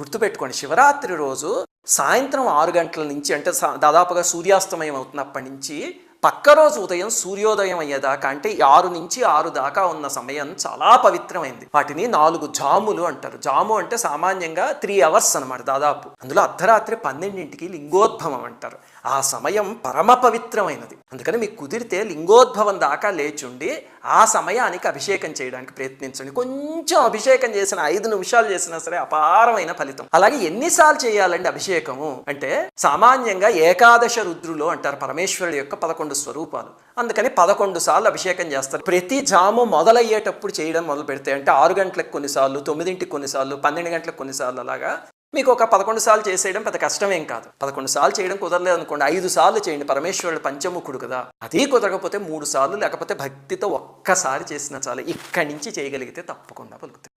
గుర్తుపెట్టుకోండి, శివరాత్రి రోజు సాయంత్రం 6 గంటల నుంచి అంటే దాదాపుగా సూర్యాస్తమయం అవుతున్నప్పటి నుంచి పక్క రోజు ఉదయం సూర్యోదయం అయ్యేదాకా అంటే 6 నుంచి 6 దాకా ఉన్న సమయం చాలా పవిత్రమైంది. వాటిని 4 జాములు అంటారు. జాము అంటే సామాన్యంగా 3 అవర్స్ అనమాట దాదాపు. అందులో అర్ధరాత్రి 12ంటికి లింగోద్భవం అంటారు. ఆ సమయం పరమ పవిత్రమైనది. అందుకని మీకు కుదిరితే లింగోద్భవం దాకా లేచుండి ఆ సమయానికి అభిషేకం చేయడానికి ప్రయత్నించండి. కొంచెం అభిషేకం చేసిన 5 నిమిషాలు చేసినా సరే అపారమైన ఫలితం. అలాగే ఎన్నిసార్లు చేయాలండి అభిషేకము అంటే సామాన్యంగా ఏకాదశ రుద్రులు అంటారు పరమేశ్వరుడు యొక్క 11 స్వరూపాలు. అందుకని 11 సార్లు అభిషేకం చేస్తారు. ప్రతి జాము మొదలయ్యేటప్పుడు చేయడం మొదలు పెడితే అంటే 6 గంటలకు కొన్నిసార్లు, 9ంటికి కొన్నిసార్లు, 12 గంటలకు కొన్నిసార్లు అలాగా మీకు ఒక 11 సార్లు చేసేయడం పెద్ద కష్టమేం కాదు. 11 సార్లు చేయడం కుదరలేదు అనుకోండి, 5 సార్లు చేయండి. పరమేశ్వరుడు పంచముఖుడు కదా. అది కుదరకపోతే 3 సార్లు లేకపోతే భక్తితో ఒక్కసారి చేసినా చాలు. ఇక్కడి నుంచి చేయగలిగితే తప్పకుండా పలుకుతుంది.